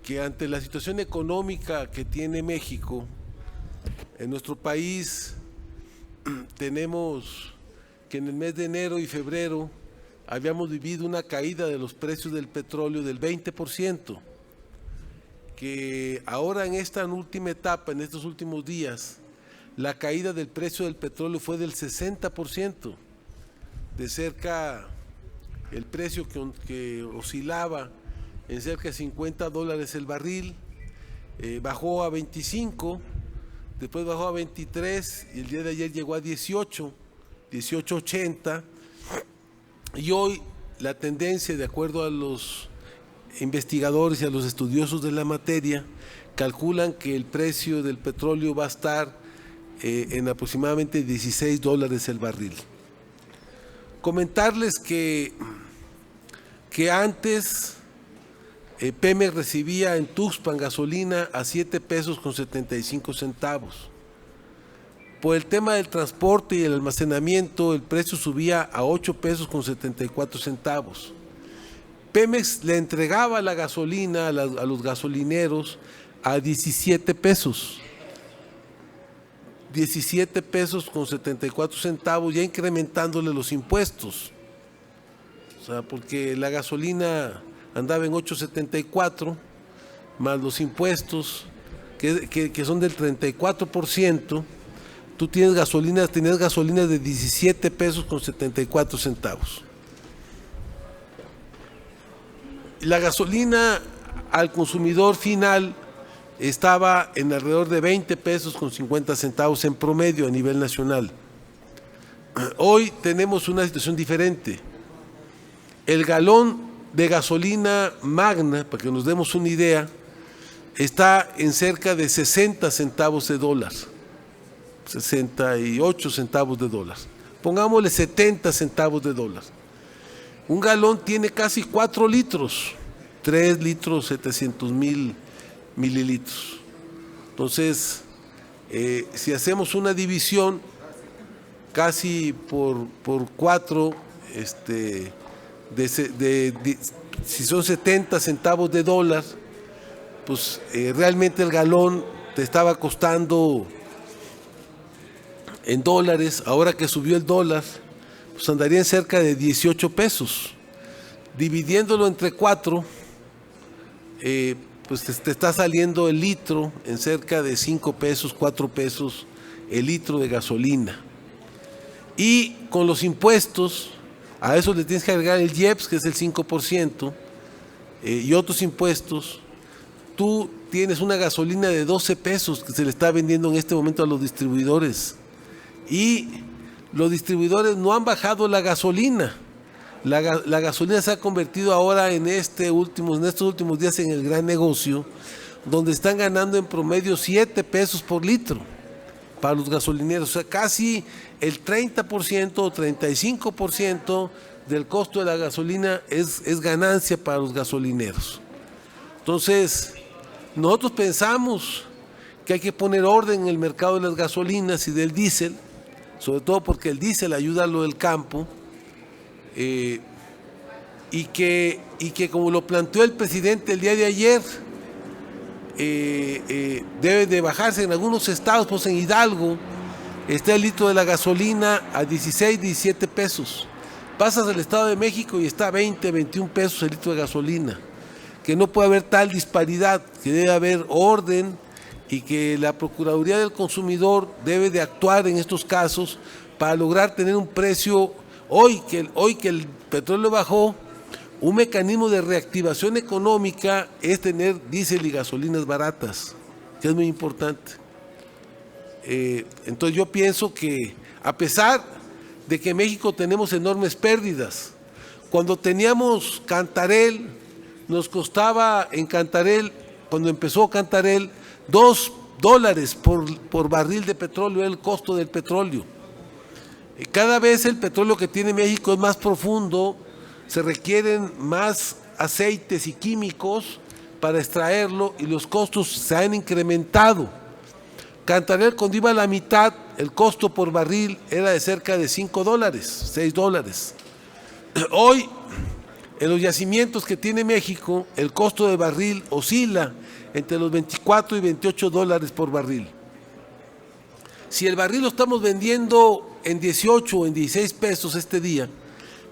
que ante la situación económica que tiene México, en nuestro país tenemos que en el mes de enero y febrero habíamos vivido una caída de los precios del petróleo del 20%, que ahora en esta última etapa, en estos últimos días, la caída del precio del petróleo fue del 60%, de cerca el precio que oscilaba en cerca de $50 el barril, bajó a 25, después bajó a 23 y el día de ayer llegó a 18.80, y hoy la tendencia, de acuerdo a los investigadores y a los estudiosos de la materia, calculan que el precio del petróleo va a estar en aproximadamente $16 el barril. Comentarles que antes Pemex recibía en Tuxpan gasolina a 7 pesos con 75 centavos. Por el tema del transporte y el almacenamiento, el precio subía a 8 pesos con 74 centavos. Pemex le entregaba la gasolina a los gasolineros a 17 pesos. 17 pesos con 74 centavos, ya incrementándole los impuestos. O sea, porque la gasolina andaba en 8.74, más los impuestos, que son del 34%, tú tenías gasolina de 17 pesos con 74 centavos. La gasolina al consumidor final estaba en alrededor de 20 pesos con 50 centavos en promedio a nivel nacional. Hoy tenemos una situación diferente. El galón de gasolina magna, para que nos demos una idea, está en cerca de 60 centavos de dólar, 68 centavos de dólar. Pongámosle 70 centavos de dólar. Un galón tiene casi 4 litros, 3 litros 700,000 mililitros. Entonces, si hacemos una división casi por 4, si son 70 centavos de dólar, pues realmente el galón te estaba costando en dólares, ahora que subió el dólar, pues andaría en cerca de 18 pesos. Dividiéndolo entre 4, pues te está saliendo el litro en cerca de 5 pesos, 4 pesos el litro de gasolina. Y con los impuestos, a eso le tienes que agregar el IEPS, que es el 5%, y otros impuestos. Tú tienes una gasolina de 12 pesos que se le está vendiendo en este momento a los distribuidores. Y los distribuidores no han bajado la gasolina. La gasolina se ha convertido ahora en estos últimos días en el gran negocio, donde están ganando en promedio 7 pesos por litro para los gasolineros. O sea, casi el 30% o 35% del costo de la gasolina es ganancia para los gasolineros. Entonces, nosotros pensamos que hay que poner orden en el mercado de las gasolinas y del diésel, sobre todo porque el diésel ayuda a lo del campo, y que como lo planteó el presidente el día de ayer, debe de bajarse en algunos estados. Pues en Hidalgo está el litro de la gasolina a 16, 17 pesos. Pasas al Estado de México y está a 20, 21 pesos el litro de gasolina. Que no puede haber tal disparidad, que debe haber orden y que la Procuraduría del Consumidor debe de actuar en estos casos para lograr tener un precio. Hoy que el petróleo bajó, un mecanismo de reactivación económica es tener diésel y gasolinas baratas, que es muy importante. Entonces yo pienso que a pesar de que en México tenemos enormes pérdidas, cuando teníamos Cantarell, nos costaba en Cantarell, cuando empezó Cantarell, $2 por barril de petróleo, era el costo del petróleo. Cada vez el petróleo que tiene México es más profundo, se requieren más aceites y químicos para extraerlo y los costos se han incrementado. Cantarell, cuando iba a la mitad, el costo por barril era de cerca de $5, $6. Hoy En los yacimientos que tiene México, el costo de barril oscila entre los 24 y 28 dólares por barril. Si el barril lo estamos vendiendo en 18 o en 16 pesos este día,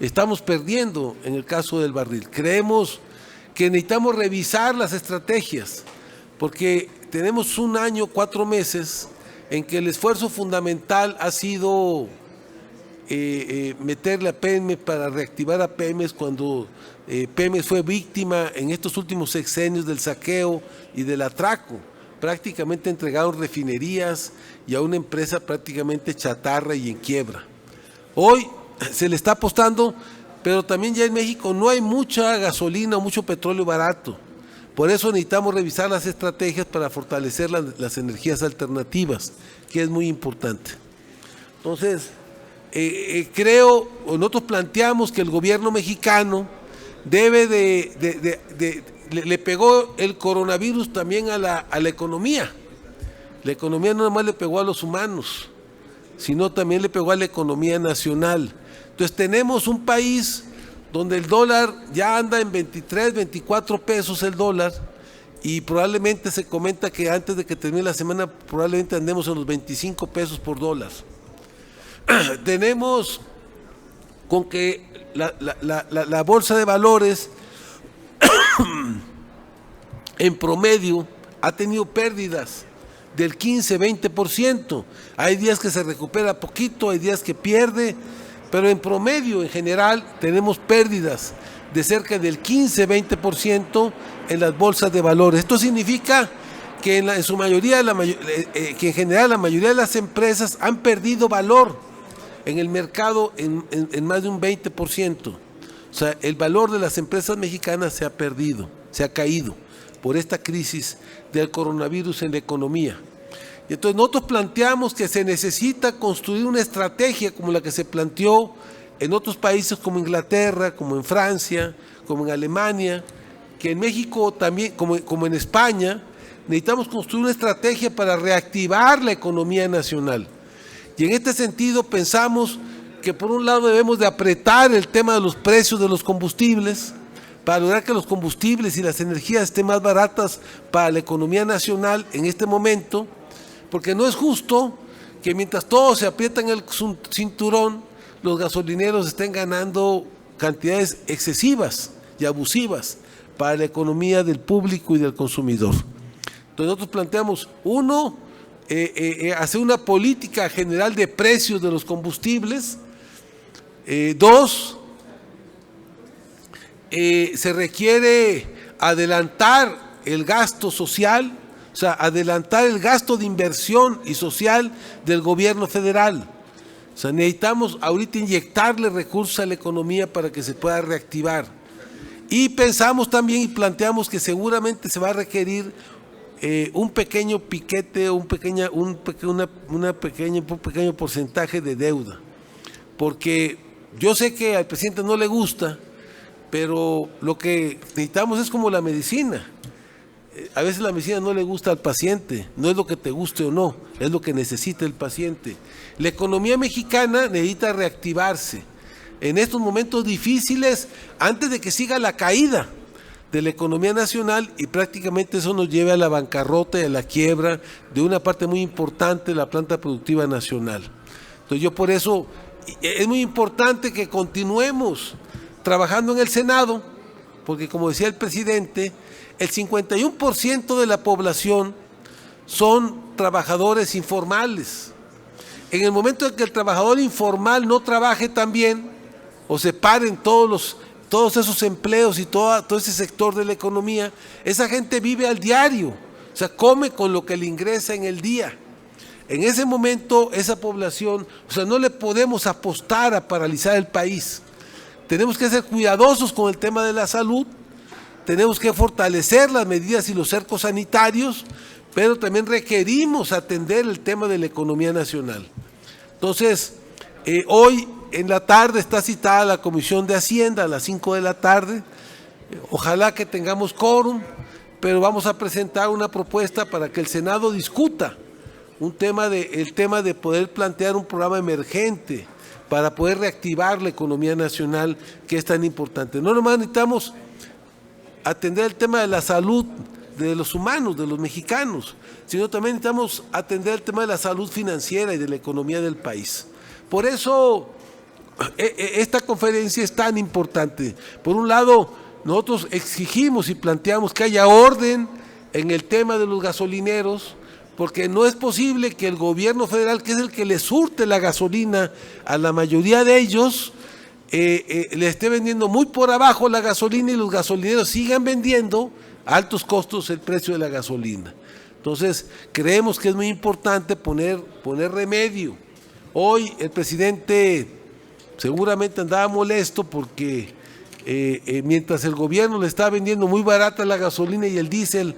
estamos perdiendo en el caso del barril. Creemos que necesitamos revisar las estrategias, porque tenemos un año, 4 meses, en que el esfuerzo fundamental ha sido meterle a Pemex para reactivar a Pemex cuando Pemex fue víctima en estos últimos sexenios del saqueo y del atraco. Prácticamente entregaron refinerías y a una empresa prácticamente chatarra y en quiebra. Hoy se le está apostando, pero también ya en México no hay mucha gasolina o mucho petróleo barato. Por eso necesitamos revisar las estrategias para fortalecer las energías alternativas, que es muy importante. Entonces, nosotros planteamos que el gobierno mexicano debe le pegó el coronavirus también a la economía. La economía no nomás le pegó a los humanos, sino también le pegó a la economía nacional. Entonces tenemos un país donde el dólar ya anda en 23, 24 pesos el dólar, y probablemente se comenta que antes de que termine la semana probablemente andemos en los 25 pesos por dólar. Tenemos con que la bolsa de valores en promedio ha tenido pérdidas del 15-20%. Hay días que se recupera poquito, hay días que pierde, pero en promedio, en general, tenemos pérdidas de cerca del 15-20% en las bolsas de valores. Esto significa que en su mayoría, que en general la mayoría de las empresas han perdido valor en el mercado en más de un 20%. O sea, el valor de las empresas mexicanas se ha perdido, se ha caído por esta crisis del coronavirus en la economía. Y entonces nosotros planteamos que se necesita construir una estrategia como la que se planteó en otros países como Inglaterra, como en Francia, como en Alemania, que en México también, como en España, necesitamos construir una estrategia para reactivar la economía nacional. Y en este sentido pensamos que por un lado debemos de apretar el tema de los precios de los combustibles, para lograr que los combustibles y las energías estén más baratas para la economía nacional en este momento, porque no es justo que mientras todos se aprietan el cinturón, los gasolineros estén ganando cantidades excesivas y abusivas para la economía del público y del consumidor. Entonces nosotros planteamos, uno, hacer una política general de precios de los combustibles. Dos, se requiere adelantar el gasto social, o sea, adelantar el gasto de inversión y social del gobierno federal. O sea, necesitamos ahorita inyectarle recursos a la economía para que se pueda reactivar. Y pensamos también y planteamos que seguramente se va a requerir un pequeño piquete, un pequeño porcentaje de deuda. Porque yo sé que al presidente no le gusta, pero lo que necesitamos es como la medicina. A veces la medicina no le gusta al paciente, no es lo que te guste o no, es lo que necesita el paciente. La economía mexicana necesita reactivarse en estos momentos difíciles antes de que siga la caída de la economía nacional y prácticamente eso nos lleve a la bancarrota y a la quiebra de una parte muy importante de la planta productiva nacional. Entonces yo por eso es muy importante que continuemos trabajando en el Senado, porque como decía el presidente, el 51% de la población son trabajadores informales. En el momento en que el trabajador informal no trabaje también, o se paren todos esos empleos y todo ese sector de la economía, esa gente vive al diario, o sea, come con lo que le ingresa en el día. En ese momento, esa población, o sea, no le podemos apostar a paralizar el país. Tenemos que ser cuidadosos con el tema de la salud, tenemos que fortalecer las medidas y los cercos sanitarios, pero también requerimos atender el tema de la economía nacional. Entonces, hoy en la tarde está citada la Comisión de Hacienda a las 5 de la tarde. Ojalá que tengamos quórum, pero vamos a presentar una propuesta para que el Senado discuta el tema de poder plantear un programa emergente para poder reactivar la economía nacional, que es tan importante. No nomás necesitamos atender el tema de la salud de los humanos, de los mexicanos, sino también necesitamos atender el tema de la salud financiera y de la economía del país. Por eso esta conferencia es tan importante. Por un lado, nosotros exigimos y planteamos que haya orden en el tema de los gasolineros, porque no es posible que el gobierno federal, que es el que le surte la gasolina a la mayoría de ellos, le esté vendiendo muy por abajo la gasolina y los gasolineros sigan vendiendo a altos costos el precio de la gasolina. Entonces, creemos que es muy importante poner remedio. Hoy el presidente seguramente andaba molesto porque mientras el gobierno le está vendiendo muy barata la gasolina y el diésel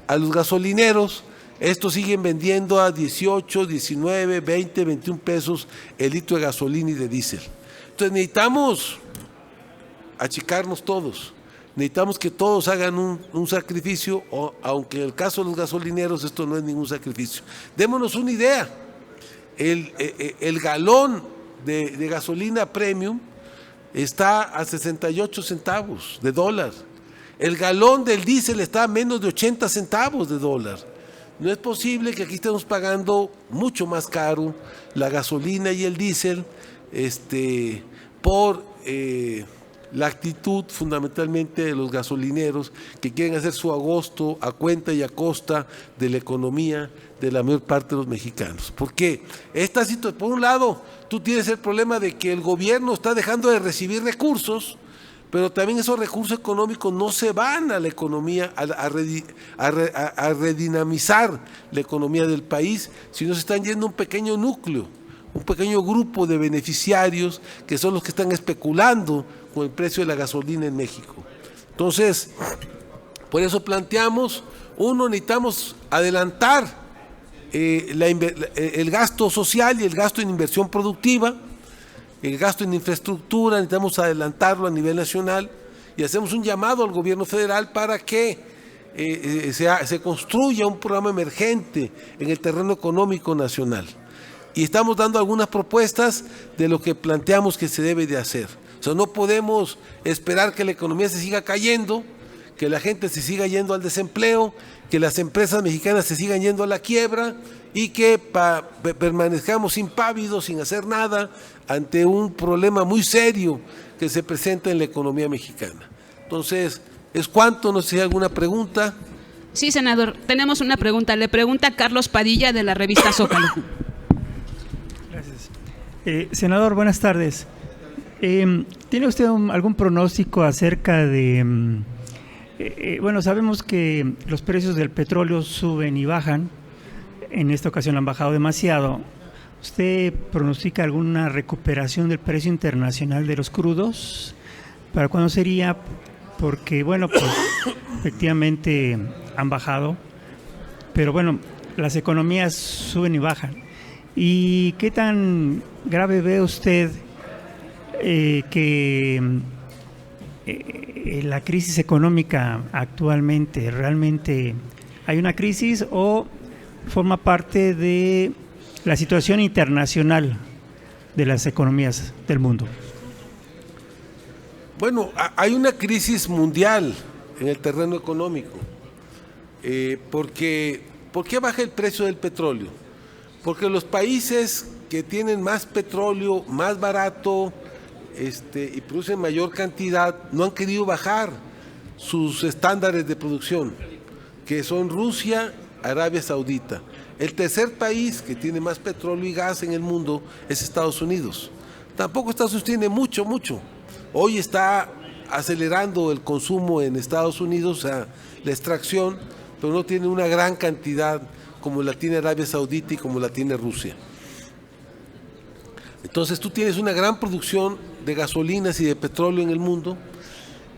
a los gasolineros, estos siguen vendiendo a 18, 19, 20, 21 pesos el litro de gasolina y de diésel. Entonces necesitamos achicarnos todos, necesitamos que todos hagan un sacrificio, aunque en el caso de los gasolineros esto no es ningún sacrificio. Démonos una idea, el galón de gasolina premium está a 68 centavos de dólar, el galón del diésel está a menos de 80 centavos de dólar. No es posible que aquí estemos pagando mucho más caro la gasolina y el diésel por la actitud fundamentalmente de los gasolineros que quieren hacer su agosto a cuenta y a costa de la economía de la mayor parte de los mexicanos. ¿Por qué? Esta situación, por un lado, tú tienes el problema de que el gobierno está dejando de recibir recursos, pero también esos recursos económicos no se van a la economía, a redinamizar la economía del país, sino se están yendo a un pequeño núcleo, un pequeño grupo de beneficiarios que son los que están especulando con el precio de la gasolina en México. Entonces, por eso planteamos, necesitamos adelantar el gasto social y el gasto en inversión productiva, el gasto en infraestructura, necesitamos adelantarlo a nivel nacional y hacemos un llamado al gobierno federal para que se construya un programa emergente en el terreno económico nacional. Y estamos dando algunas propuestas de lo que planteamos que se debe de hacer. O sea, no podemos esperar que la economía se siga cayendo, que la gente se siga yendo al desempleo, que las empresas mexicanas se sigan yendo a la quiebra y que permanezcamos impávidos sin hacer nada ante un problema muy serio que se presenta en la economía mexicana. Entonces, ¿es cuánto? No sé si hay alguna pregunta. Sí, senador, tenemos una pregunta. Le pregunta Carlos Padilla de la revista Zócalo. Gracias. Senador, buenas tardes. ¿Tiene usted algún pronóstico acerca de... bueno, sabemos que los precios del petróleo suben y bajan. En esta ocasión han bajado demasiado. ¿Usted pronostica alguna recuperación del precio internacional de los crudos? ¿Para cuándo sería? Porque, bueno, pues efectivamente han bajado, pero bueno, las economías suben y bajan. ¿Y qué tan grave ve usted que la crisis económica actualmente? ¿Realmente hay una crisis o forma parte de la situación internacional de las economías del mundo? Bueno, hay una crisis mundial en el terreno económico. ¿Por qué baja el precio del petróleo? Porque los países que tienen más petróleo, más barato y producen mayor cantidad, no han querido bajar sus estándares de producción, que son Rusia, Arabia Saudita. El tercer país que tiene más petróleo y gas en el mundo es Estados Unidos. Tampoco Estados Unidos tiene mucho. Hoy está acelerando el consumo en Estados Unidos, o sea, la extracción, pero no tiene una gran cantidad como la tiene Arabia Saudita y como la tiene Rusia. Entonces tú tienes una gran producción de gasolinas y de petróleo en el mundo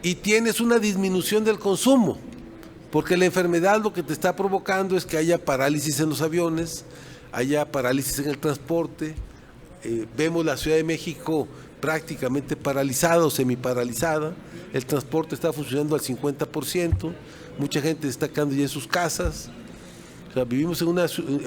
y tienes una disminución del consumo, porque la enfermedad lo que te está provocando es que haya parálisis en los aviones, haya parálisis en el transporte. Vemos la Ciudad de México prácticamente paralizada o semiparalizada, el transporte está funcionando al 50%, mucha gente está quedando ya en sus casas. O sea, vivimos en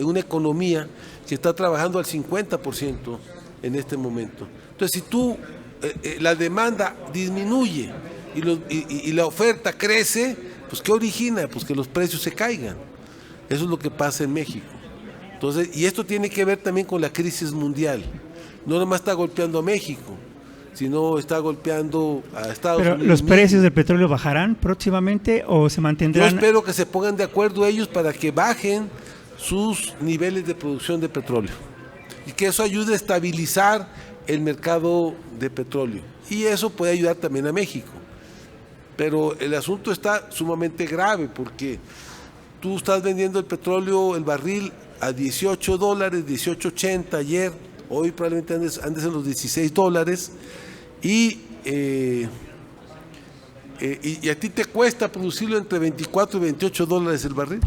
una economía que está trabajando al 50% en este momento. Entonces Entonces, si tú, la demanda disminuye y la oferta crece, pues ¿qué origina? Pues que los precios se caigan. Eso es lo que pasa en México. Entonces, y esto tiene que ver también con la crisis mundial. No nomás está golpeando a México, sino está golpeando a Estados Unidos. ¿Pero los precios del petróleo bajarán próximamente o se mantendrán? Yo espero que se pongan de acuerdo ellos para que bajen sus niveles de producción de petróleo y que eso ayude a estabilizar el mercado de petróleo. Y eso puede ayudar también a México. Pero el asunto está sumamente grave porque tú estás vendiendo el petróleo, el barril, a $18, $18.80 ayer, hoy probablemente andes en los $16, y a ti te cuesta producirlo entre $24 y $28 el barril.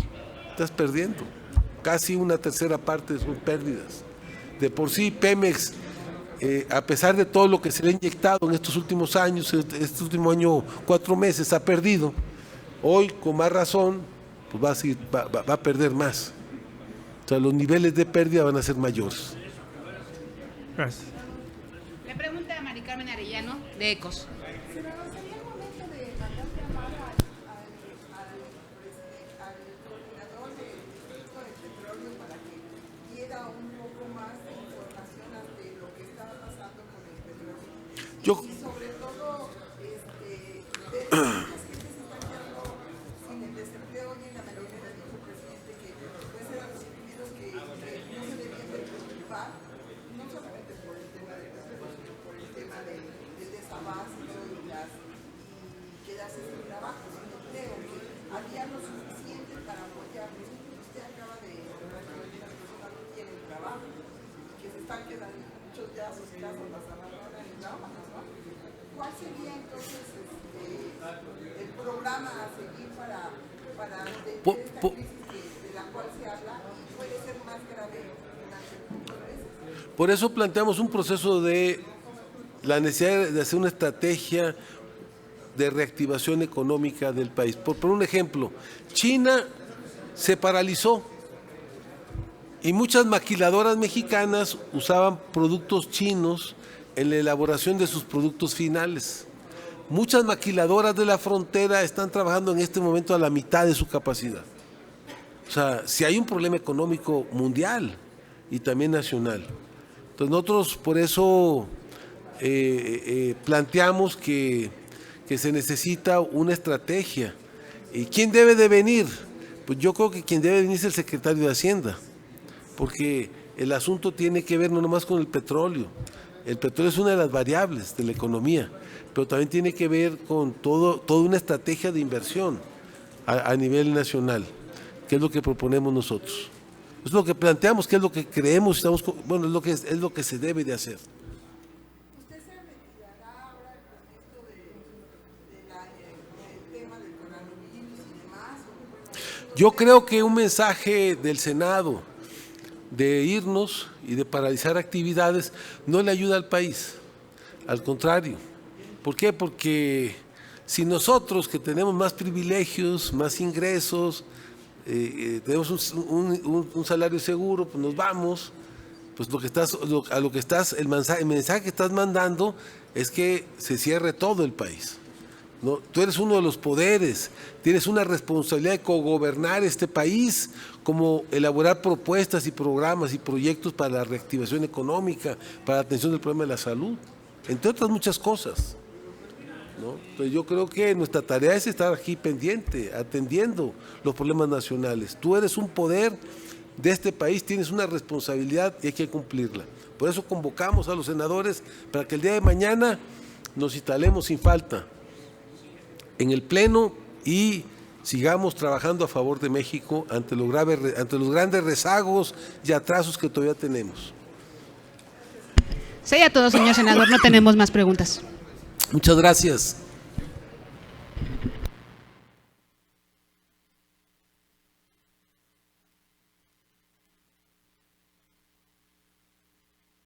Estás perdiendo. Casi una tercera parte son pérdidas. De por sí, Pemex, a pesar de todo lo que se le ha inyectado en estos últimos años, este último año, 4 meses, ha perdido. Hoy, con más razón, pues va a perder más. O sea, los niveles de pérdida van a ser mayores. Gracias. Le pregunta a Mari Carmen Arellano, de ECOS. ¿Sería el momento de mandar llamar al coordinador del Instituto de Petróleo para que diera un poco más de información ante lo que está pasando con el petróleo? Y sobre todo, de muchas gentes están quedando sin el desempleo y en la mayoría dijo el presidente que pues eran los individuos que no se debían de preocupar, no solamente por el tema del petróleo, sino por el tema del desabasto y quedarse sin trabajo, sin empleo, que había lo suficiente para apoyarlos. Usted acaba de hablar que algunas personas no tienen trabajo y que se están quedando, muchos ya sus casas las abandonan y trabajan, ¿no? ¿Cuál sería entonces el programa a seguir para detener esta crisis de la cual se habla y puede ser más grave durante muchos meses? Por eso planteamos un proceso de la necesidad de hacer una estrategia de reactivación económica del país. Por un ejemplo, China se paralizó y muchas maquiladoras mexicanas usaban productos chinos en la elaboración de sus productos finales. Muchas maquiladoras de la frontera están trabajando en este momento a la mitad de su capacidad. O sea, si hay un problema económico mundial y también nacional. Entonces nosotros por eso planteamos que se necesita una estrategia. ¿Y quién debe de venir? Pues yo creo que quien debe venir es el secretario de Hacienda, porque el asunto tiene que ver no nomás con el petróleo. El petróleo es una de las variables de la economía, pero también tiene que ver con toda una estrategia de inversión a nivel nacional, que es lo que proponemos nosotros. Es lo que planteamos, que es lo que creemos, bueno, es lo que se debe de hacer. ¿Usted se retirará ahora con esto del tema del coronavirus y demás? Yo creo que un mensaje del Senado de irnos y de paralizar actividades no le ayuda al país, al contrario. ¿Por qué? Porque si nosotros que tenemos más privilegios, más ingresos, tenemos un salario seguro, pues nos vamos, pues el mensaje que estás mandando es que se cierre todo el país, ¿no? Tú eres uno de los poderes, tienes una responsabilidad de cogobernar este país, como elaborar propuestas y programas y proyectos para la reactivación económica, para la atención del problema de la salud, entre otras muchas cosas, ¿no? Entonces yo creo que nuestra tarea es estar aquí pendiente, atendiendo los problemas nacionales. Tú eres un poder de este país, tienes una responsabilidad y hay que cumplirla. Por eso convocamos a los senadores para que el día de mañana nos instalemos sin falta en el Pleno y sigamos trabajando a favor de México ante los grandes rezagos y atrasos que todavía tenemos. Sería todo, señor senador. No tenemos más preguntas. Muchas gracias.